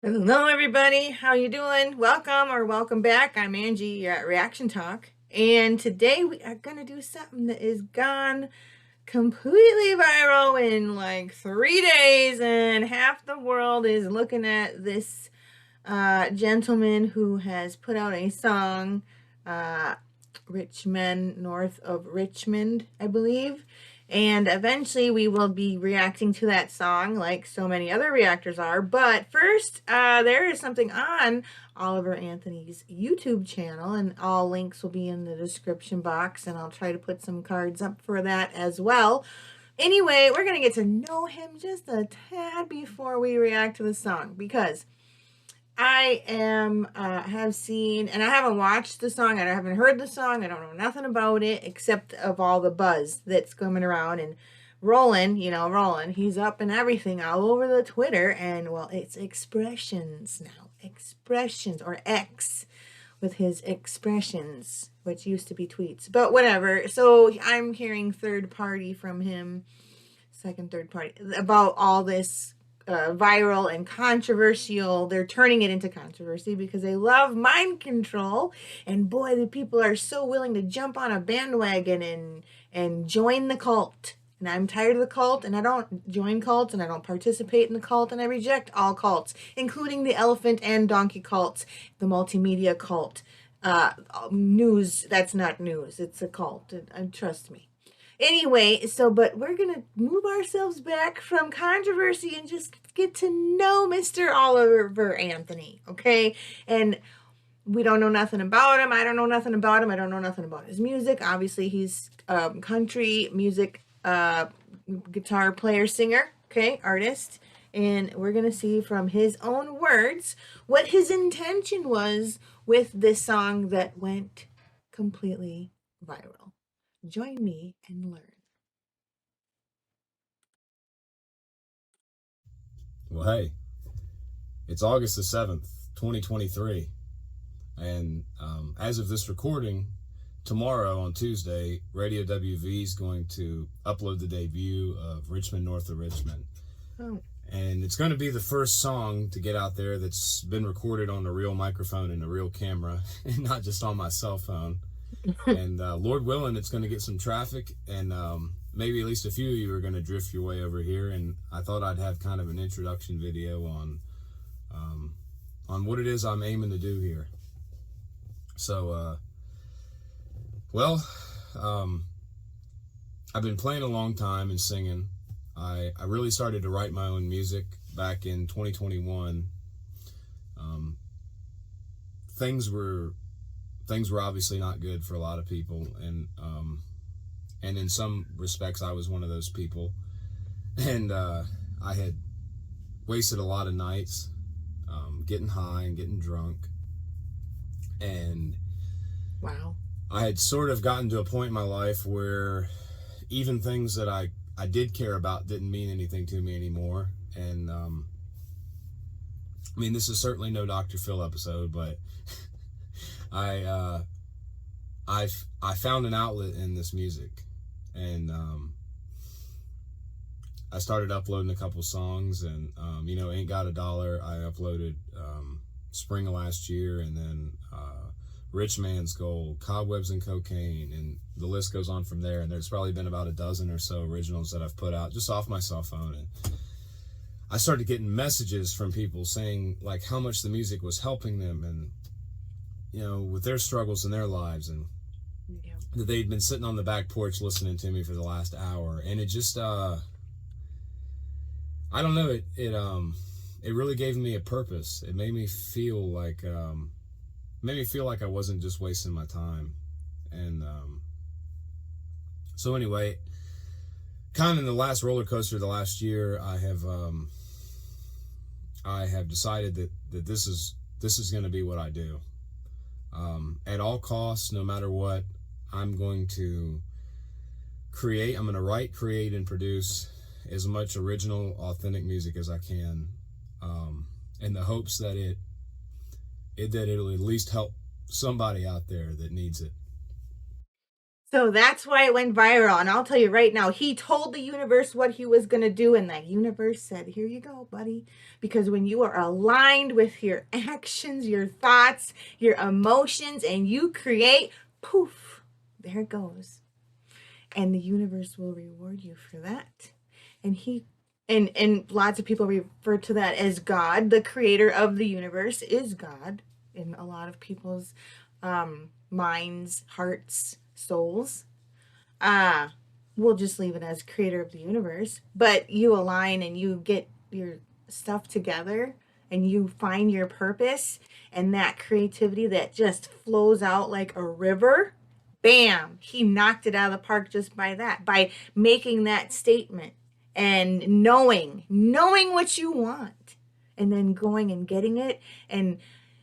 Hello, everybody. How you doing? Welcome or welcome back. I'm Angie at Reaction Talk, and today we are gonna do something that is gone completely viral in like 3 days, and half the world is looking at this gentleman who has put out a song, uh, "Rich Men North of Richmond," I believe. And eventually we will be reacting to that song like so many other reactors are. But first, there is something on Oliver Anthony's YouTube channel, and all links will be in the description box, and I'll try to put some cards up for that as well. Anyway, we're going to get to know him just a tad before we react to the song, because I have seen, and I haven't watched the song, I haven't heard the song, I don't know nothing about it except of all the buzz that's coming around. And Roland, he's up and everything all over the Twitter, and well, it's expressions now. Expressions, or X, with his expressions, which used to be tweets, but whatever. So I'm hearing third party from him, third party, about all this viral and controversial. They're turning it into controversy because they love mind control, and boy, the people are so willing to jump on a bandwagon and join the cult. And I'm tired of the cult, and I don't join cults, and I don't participate in the cult, and I reject all cults, including the elephant and donkey cults, the multimedia cult. News, that's not news, it's a cult, trust me. Anyway, but we're gonna move ourselves back from controversy and just get to know Mr. Oliver Anthony, okay? And we don't know nothing about him. I don't know nothing about him. I don't know nothing about his music. Obviously, he's country music guitar player, singer, okay, artist. And we're gonna see from his own words what his intention was with this song that went completely viral. Join me and learn. Well, hey, it's August the 7th, 2023. And as of this recording, tomorrow on Tuesday, Radio WV is going to upload the debut of Richmond North of Richmond. Oh. And it's going to be the first song to get out there that's been recorded on a real microphone and a real camera, and not just on my cell phone. And Lord willing, it's going to get some traffic, and maybe at least a few of you are going to drift your way over here. And I thought I'd have kind of an introduction video on what it is I'm aiming to do here. So, I've been playing a long time and singing. I really started to write my own music back in 2021. Things were obviously not good for a lot of people, and in some respects I was one of those people. And I had wasted a lot of nights getting high and getting drunk, and Wow. I had sort of gotten to a point in my life where even things that I did care about didn't mean anything to me anymore. And I mean, this is certainly no Dr. Phil episode, but I found an outlet in this music, and I started uploading a couple songs, and Ain't Got a Dollar I uploaded spring of last year, and then Rich Man's Gold, Cobwebs and Cocaine, and the list goes on from there. And there's probably been about a dozen or so originals that I've put out just off my cell phone. And I started getting messages from people saying like how much the music was helping them, and with their struggles in their lives, and that they'd been sitting on the back porch listening to me for the last hour. And it just I don't know, it really gave me a purpose. It made me feel like I wasn't just wasting my time. And so anyway, kind of in the last roller coaster of the last year, I have decided that this is going to be what I do. At all costs, no matter what, I'm going to write, create, and produce as much original, authentic music as I can, in the hopes that it'll at least help somebody out there that needs it. So that's why it went viral. And I'll tell you right now, he told the universe what he was going to do. And that universe said, here you go, buddy. Because when you are aligned with your actions, your thoughts, your emotions, and you create, poof, there it goes. And the universe will reward you for that. And and lots of people refer to that as God. The creator of the universe is God in a lot of people's minds, hearts, souls. Ah, we'll just leave it as creator of the universe. But you align and you get your stuff together and you find your purpose and that creativity that just flows out like a river. Bam, he knocked it out of the park just by that, by making that statement and knowing what you want and then going and getting it and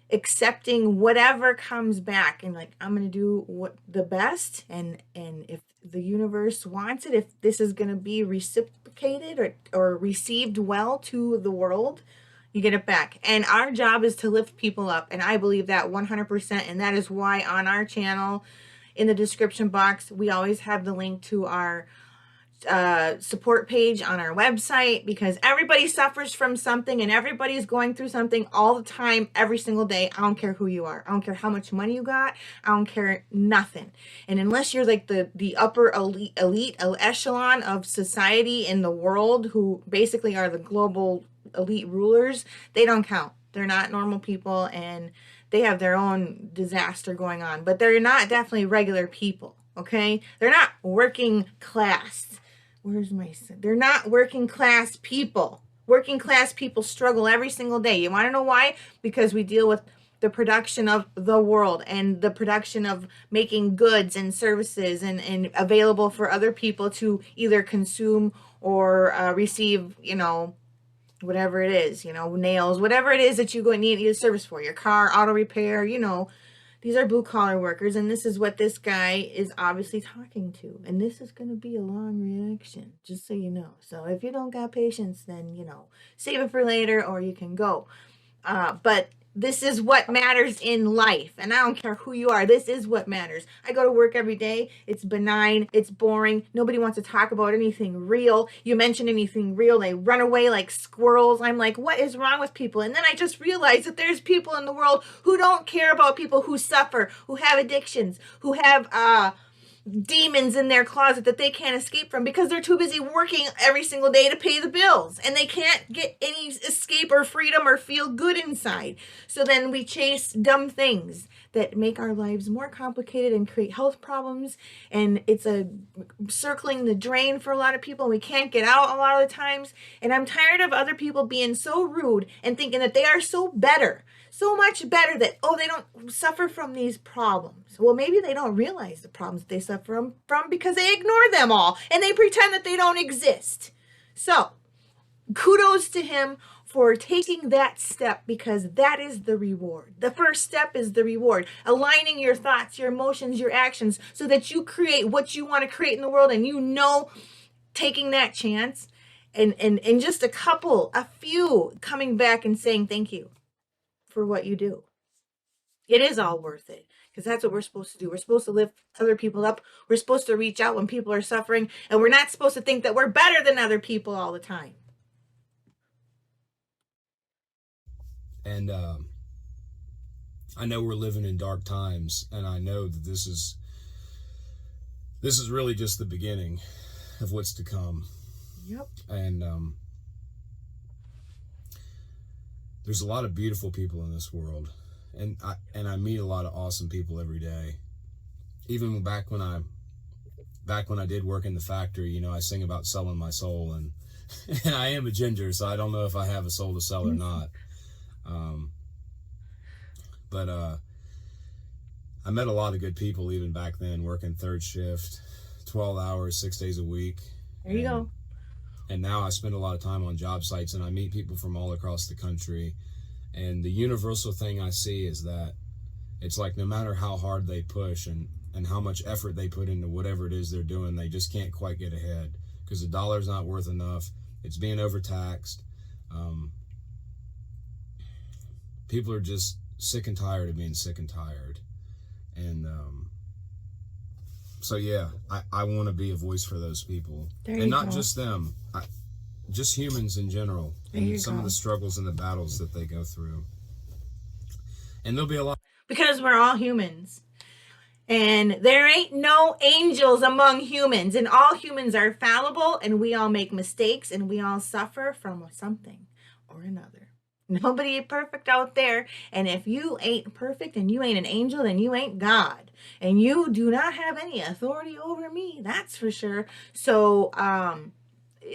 accepting whatever comes back and like I'm going to do what the best and if the universe wants it, if this is going to be reciprocated or received well to the world, you get it back. And our job is to lift people up, and I believe that 100%. And that is why on our channel in the description box we always have the link to our support page on our website, because everybody suffers from something and everybody's going through something all the time, every single day. I don't care who you are. I don't care how much money you got. I don't care nothing. And unless you're like the upper elite echelon of society in the world, who basically are the global elite rulers, they don't count. They're not normal people and they have their own disaster going on, but they're not definitely regular people. Okay, they're not working class. They're not working class people. Working class people struggle every single day. You want to know why? Because we deal with the production of the world and the production of making goods and services and available for other people to either consume or receive, whatever it is, nails, whatever it is that you go and need a service for, your car, auto repair, these are blue collar workers, and this is what this guy is obviously talking to. And this is going to be a long reaction, just so you know. So if you don't got patience, then, save it for later or you can go. But this is what matters in life. And I don't care who you are. This is what matters. I go to work every day. It's benign. It's boring. Nobody wants to talk about anything real. You mention anything real, they run away like squirrels. I'm like, what is wrong with people? And then I just realized that there's people in the world who don't care about people who suffer, who have addictions, who have demons in their closet that they can't escape from because they're too busy working every single day to pay the bills, and they can't get any escape or freedom or feel good inside. So then we chase dumb things that make our lives more complicated and create health problems, and it's a circling the drain for a lot of people, and we can't get out a lot of the times. And I'm tired of other people being so rude and thinking that they are so much better that, they don't suffer from these problems. Well, maybe they don't realize the problems they suffer from because they ignore them all and they pretend that they don't exist. So kudos to him for taking that step, because that is the reward. The first step is the reward. Aligning your thoughts, your emotions, your actions so that you create what you want to create in the world, and taking that chance and just a few coming back and saying thank you for what you do. It is all worth it, because that's what we're supposed to do. We're supposed to lift other people up. We're supposed to reach out when people are suffering, and we're not supposed to think that we're better than other people all the time. And I know we're living in dark times, and I know that this is really just the beginning of what's to come. Yep. And there's a lot of beautiful people in this world, and I meet a lot of awesome people every day. Even back when I did work in the factory, I sing about selling my soul, and and I am a ginger, so I don't know if I have a soul to sell or not. But I met a lot of good people even back then, working third shift, 12 hours, 6 days a week. There you go. And now I spend a lot of time on job sites, and I meet people from all across the country. And the universal thing I see is that it's like no matter how hard they push and how much effort they put into whatever it is they're doing, they just can't quite get ahead because the dollar's not worth enough. It's being overtaxed. People are just sick and tired of being sick and tired. And So yeah, I want to be a voice for those people, There and you not go. just them, just humans in general, There you and some of go. the struggles and the battles that they go through. And there'll be a lot. Because we're all humans. And there ain't no angels among humans. And all humans are fallible, and we all make mistakes, and we all suffer from something or another. Nobody perfect out there. And if you ain't perfect and you ain't an angel, then you ain't God. And you do not have any authority over me. That's for sure. So,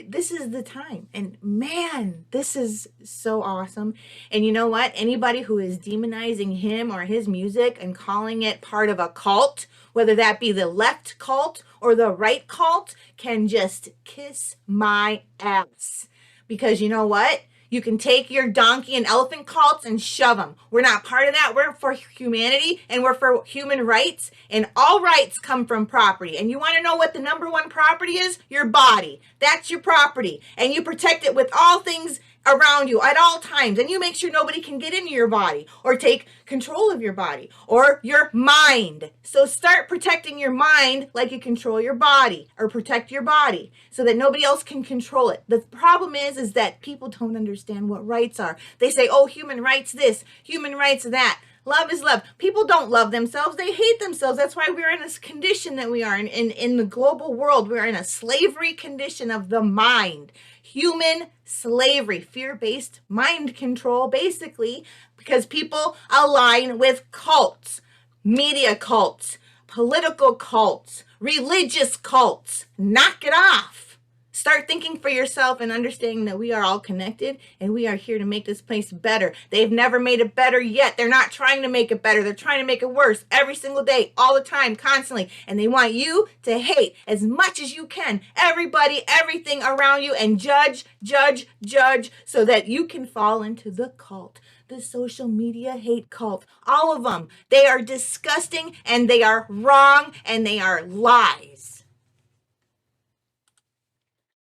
this is the time. And man, this is so awesome. And you know what? Anybody who is demonizing him or his music and calling it part of a cult, whether that be the left cult or the right cult, can just kiss my ass. Because you know what? You can take your donkey and elephant cults and shove them. We're not part of that. We're for humanity, and we're for human rights. And all rights come from property. And you want to know what the number one property is? Your body. That's your property. And you protect it with all things around you at all times, and you make sure nobody can get into your body or take control of your body or your mind. So start protecting your mind like you control your body, or protect your body so that nobody else can control it. The problem is that people don't understand what rights are. They say, oh, human rights this, human rights that. Love is love. People don't love themselves. They hate themselves. That's why we're in this condition that we are in the global world. We're in a slavery condition of the mind. Human slavery, fear-based mind control, basically, because people align with cults, media cults, political cults, religious cults. Knock it off. Start thinking for yourself and understanding that we are all connected and we are here to make this place better. They've never made it better yet. They're not trying to make it better. They're trying to make it worse every single day, all the time, constantly. And they want you to hate as much as you can everybody, everything around you, and judge, judge, judge, so that you can fall into the cult, the social media hate cult. All of them. They are disgusting and they are wrong and they are lies.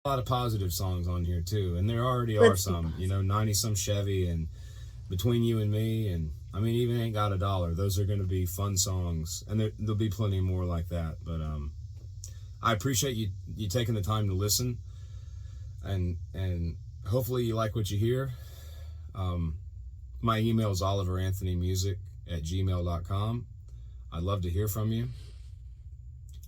A lot of positive songs on here too, and there already are Let's be some. You positive. know, 90 some Chevy and Between You and Me, and I mean, even Ain't Got a Dollar. Those are going to be fun songs, and there'll be plenty more like that. But I appreciate you taking the time to listen, and hopefully you like what you hear. My email is oliveranthonymusic@gmail.com. I'd love to hear from you.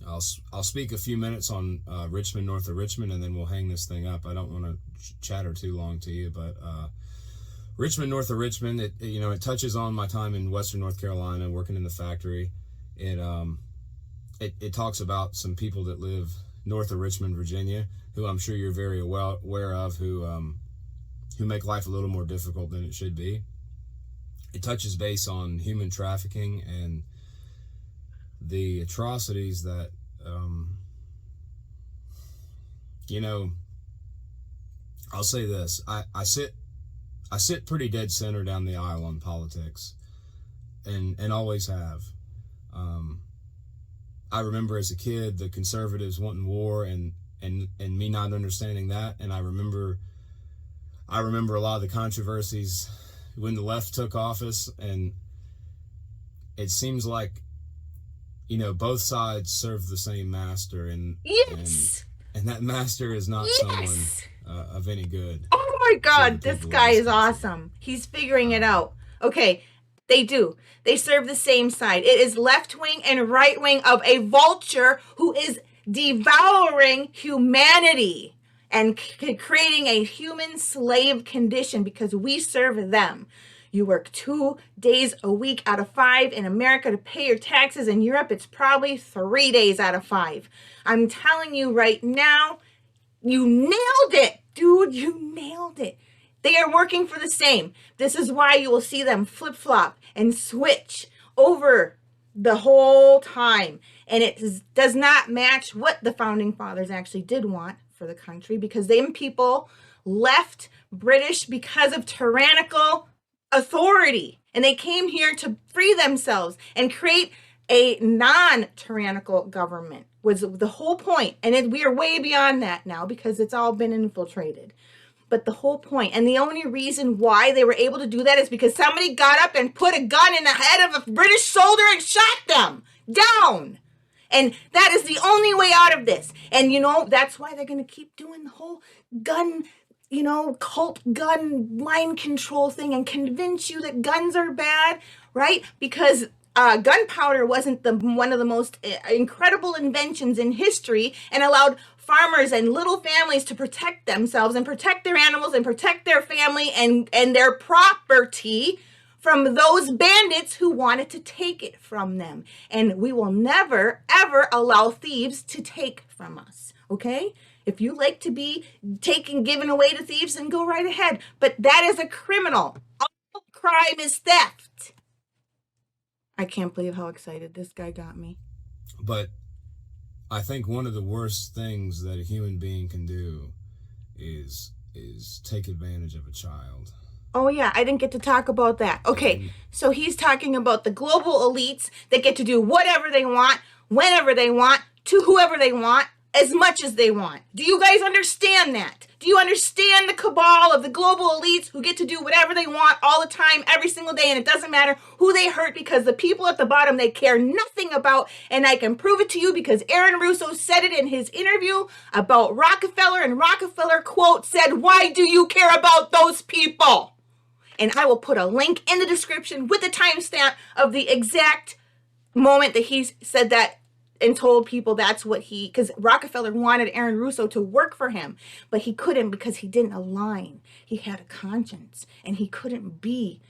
I'll speak a few minutes on Richmond, north of Richmond, and then we'll hang this thing up. I don't want to chatter too long to you, but Richmond, north of Richmond, it touches on my time in Western North Carolina, working in the factory. It talks about some people that live north of Richmond, Virginia, who I'm sure you're very well aware of, who make life a little more difficult than it should be. It touches base on human trafficking and the atrocities that I'll say this. I sit pretty dead center down the aisle on politics, and always have. I remember as a kid the conservatives wanting war and me not understanding that, and I remember a lot of the controversies when the left took office, and it seems like both sides serve the same master, and Yes. and that master is not someone of any good. Oh my God, this guy is awesome. He's figuring it out. Okay, they do. They serve the same side. It is left wing and right wing of a vulture who is devouring humanity and creating a human slave condition because we serve them. You work 2 days a week out of 5 in America to pay your taxes. In Europe, it's probably 3 days out of 5. I'm telling you right now, you nailed it, dude. You nailed it. They are working for the same. This is why you will see them flip-flop and switch over the whole time. And it does not match what the founding fathers actually did want for the country, because them people left British because of tyrannical authority. And they came here to free themselves and create a non-tyrannical government was the whole point. And we are way beyond that now because it's all been infiltrated. But the whole point, and the only reason why they were able to do that is because somebody got up and put a gun in the head of a British soldier and shot them down. And that is the only way out of this. And, that's why they're going to keep doing the whole gun, cult gun mind control thing and convince you that guns are bad, right? Because gunpowder wasn't one of the most incredible inventions in history, and allowed farmers and little families to protect themselves and protect their animals and protect their family and their property from those bandits who wanted to take it from them. And we will never, ever allow thieves to take from us, okay? If you like to be given away to thieves, then go right ahead. But that is a criminal. All crime is theft. I can't believe how excited this guy got me. But I think one of the worst things that a human being can do is take advantage of a child. Oh yeah, I didn't get to talk about that. Okay, so he's talking about the global elites that get to do whatever they want, whenever they want, to whoever they want, as much as they want. Do you guys understand that? Do you understand the cabal of the global elites who get to do whatever they want all the time, every single day, and it doesn't matter who they hurt, because the people at the bottom they care nothing about, and I can prove it to you because Aaron Russo said it in his interview about Rockefeller, and Rockefeller, quote, said, "Why do you care about those people?" And I will put a link in the description with the timestamp of the exact moment that he said that and told people that's what because Rockefeller wanted Aaron Russo to work for him, but he couldn't because he didn't align. He had a conscience, and he couldn't be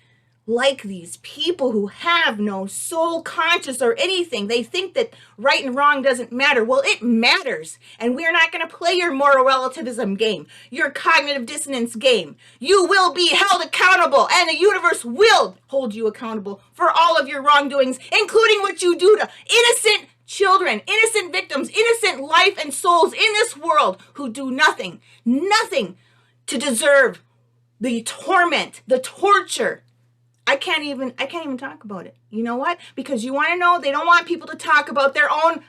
like these people who have no soul conscious or anything. They think that right and wrong doesn't matter. Well, it matters, and we're not going to play your moral relativism game, your cognitive dissonance game. You will be held accountable, and the universe will hold you accountable for all of your wrongdoings, including what you do to innocent children, innocent victims, innocent life and souls in this world who do nothing to deserve the torment, the torture. I can't even talk about it. You know what? Because you want to know, they don't want people to talk about their own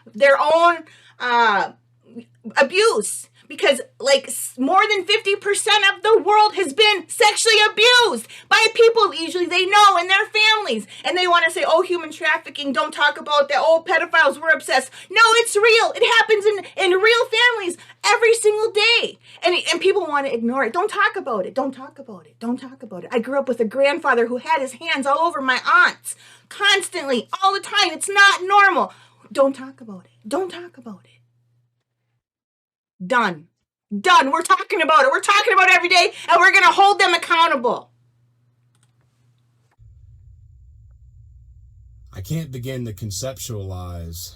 abuse. Because like more than 50% of the world has been sexually abused by people usually they know and their families. And they want to say, oh, human trafficking, don't talk about that. Oh, pedophiles, we're obsessed. No, it's real. It happens in real families every single day. And people want to ignore it. Don't talk about it. Don't talk about it. Don't talk about it. I grew up with a grandfather who had his hands all over my aunts constantly, all the time. It's not normal. Don't talk about it. Don't talk about it. Done. We're talking about it. We're talking about it every day, and we're going to hold them accountable. I can't begin to conceptualize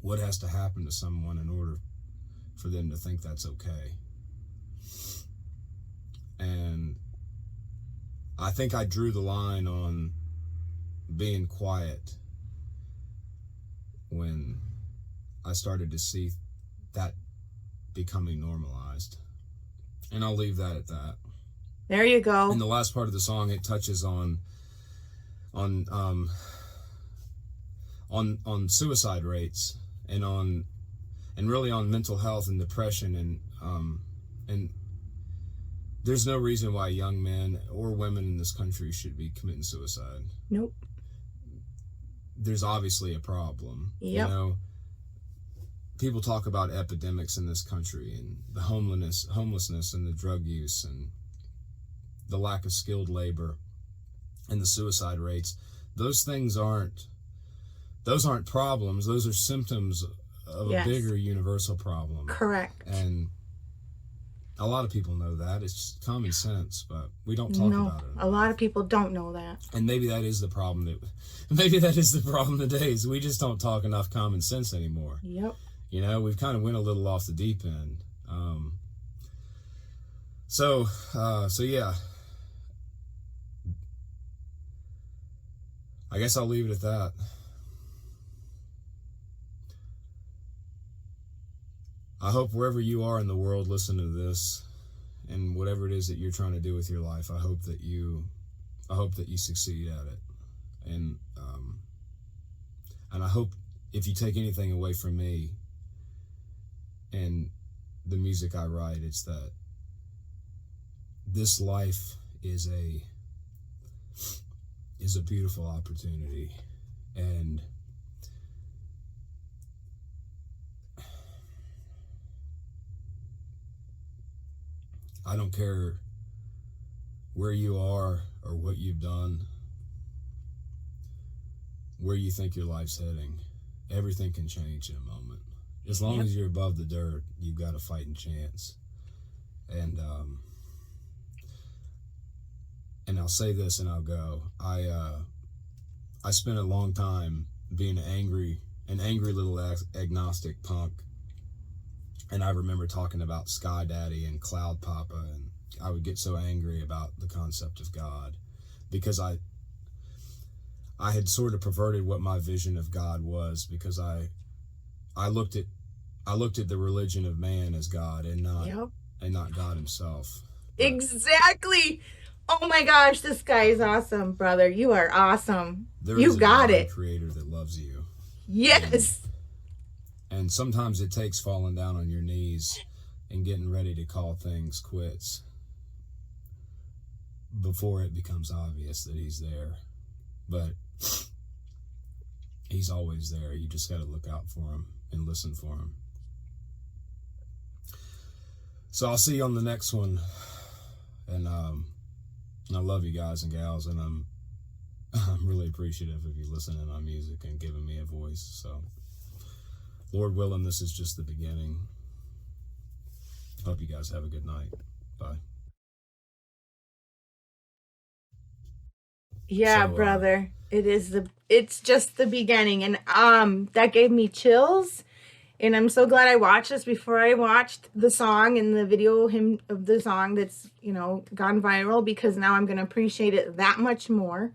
what has to happen to someone in order for them to think that's okay. And I think I drew the line on being quiet when I started to see that becoming normalized. And I'll leave that at that. There you go. In the last part of the song, it touches on suicide rates and really on mental health and depression, and there's no reason why young men or women in this country should be committing suicide. Nope. There's obviously a problem. Yep. People talk about epidemics in this country and the homelessness and the drug use and the lack of skilled labor and the suicide rates. Those things aren't problems. Those are symptoms of a bigger universal problem. Correct. And a lot of people know that. It's just common sense, but we don't talk about it. A lot of people don't know that. And maybe that is the problem. Maybe that is the problem today, is we just don't talk enough common sense anymore. Yep. We've kind of went a little off the deep end. So yeah. I guess I'll leave it at that. I hope wherever you are in the world listening to this, and whatever it is that you're trying to do with your life, I hope that you succeed at it. And I hope if you take anything away from me and the music I write, it's that this life is a beautiful opportunity, And I don't care where you are or what you've done, where you think your life's heading. Everything can change in a moment. As long as you're above the dirt, you've got a fighting chance. And I'll say this and I'll go. I spent a long time being an angry little agnostic punk. And I remember talking about Sky Daddy and Cloud Papa, and I would get so angry about the concept of God because I had sort of perverted what my vision of God was, because I looked at the religion of man as God and not God himself. But exactly. Oh my gosh, this guy is awesome, brother. You are awesome. You got it. Creator that loves you. Yes. And sometimes it takes falling down on your knees and getting ready to call things quits before it becomes obvious that he's there. But he's always there. You just got to look out for him and listen for him. So I'll see you on the next one. And I love you guys and gals, and I'm really appreciative of you listening to my music and giving me a voice. So Lord willing, this is just the beginning. Hope you guys have a good night. Bye. Yeah, so, brother. It's just the beginning. And that gave me chills. And I'm so glad I watched this before I watched the song and the video of the song that's, gone viral, because now I'm going to appreciate it that much more,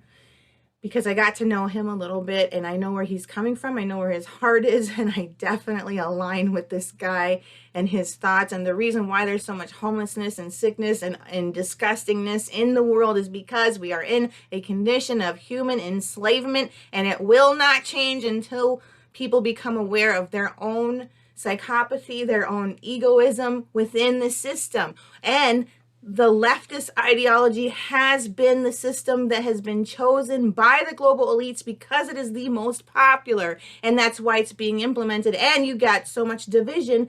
because I got to know him a little bit and I know where he's coming from. I know where his heart is, and I definitely align with this guy and his thoughts. And the reason why there's so much homelessness and sickness and disgustingness in the world is because we are in a condition of human enslavement, and it will not change until people become aware of their own psychopathy, their own egoism within the system. And the leftist ideology has been the system that has been chosen by the global elites because it is the most popular, and that's why it's being implemented. And you got so much division,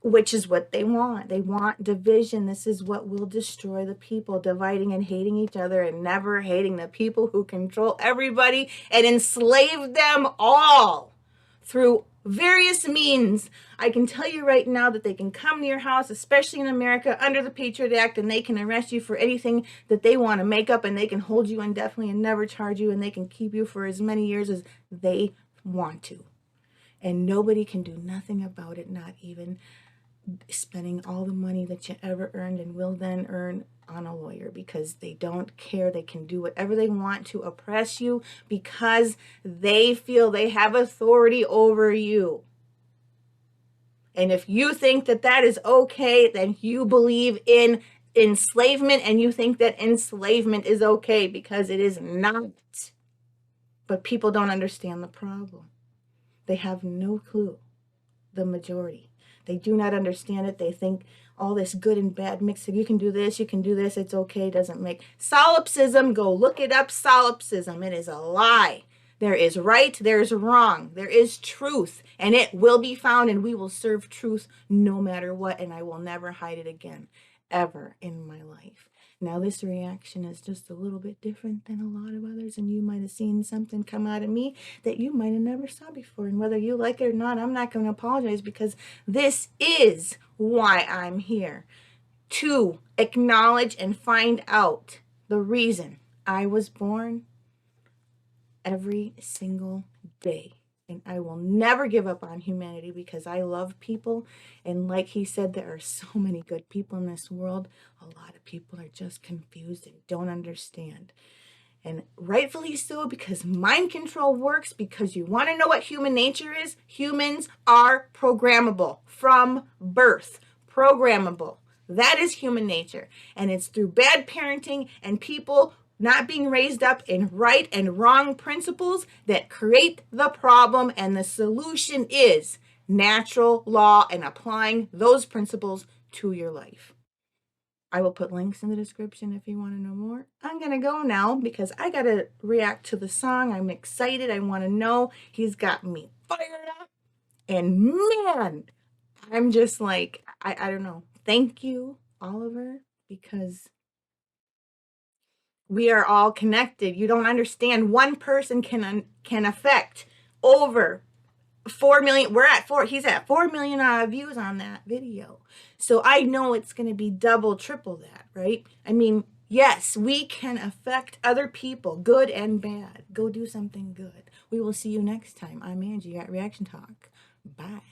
which is what they want. They want division. This is what will destroy the people, dividing and hating each other and never hating the people who control everybody and enslave them all through various means. I can tell you right now that they can come to your house, especially in America, under the Patriot Act, and they can arrest you for anything that they want to make up, and they can hold you indefinitely and never charge you, and they can keep you for as many years as they want to. And nobody can do nothing about it, not even spending all the money that you ever earned and will then earn on a lawyer, because they don't care. They can do whatever they want to oppress you because they feel they have authority over you. And if you think that that is okay, then you believe in enslavement, and you think that enslavement is okay, because it is not. But people don't understand the problem. They have no clue, the majority. They do not understand it. They think all this good and bad mixed. You can do this, it's okay, doesn't make. Solipsism, go look it up, solipsism. It is a lie. There is right, there is wrong, there is truth, and it will be found, and we will serve truth no matter what, and I will never hide it again, ever in my life. Now, this reaction is just a little bit different than a lot of others, and you might have seen something come out of me that you might have never saw before. And whether you like it or not, I'm not going to apologize, because this is why I'm here, to acknowledge and find out the reason I was born every single day. And I will never give up on humanity, because I love people. And like he said, there are so many good people in this world. A lot of people are just confused and don't understand. And rightfully so, because mind control works. Because you want to know what human nature is? Humans are programmable from birth. Programmable. That is human nature. And it's through bad parenting and people not being raised up in right and wrong principles that create the problem. And the solution is natural law and applying those principles to your life. I will put links in the description if you want to know more. I'm going to go now because I got to react to the song. I'm excited. I want to know. He's got me fired up. And man, I'm just like, I don't know. Thank you, Oliver, because we are all connected. You don't understand. One person can affect over 4 million. We're at 4. He's at 4 million views on that video. So I know it's going to be double, triple that, right? I mean, yes, we can affect other people, good and bad. Go do something good. We will see you next time. I'm Angie at Reaction Talk. Bye.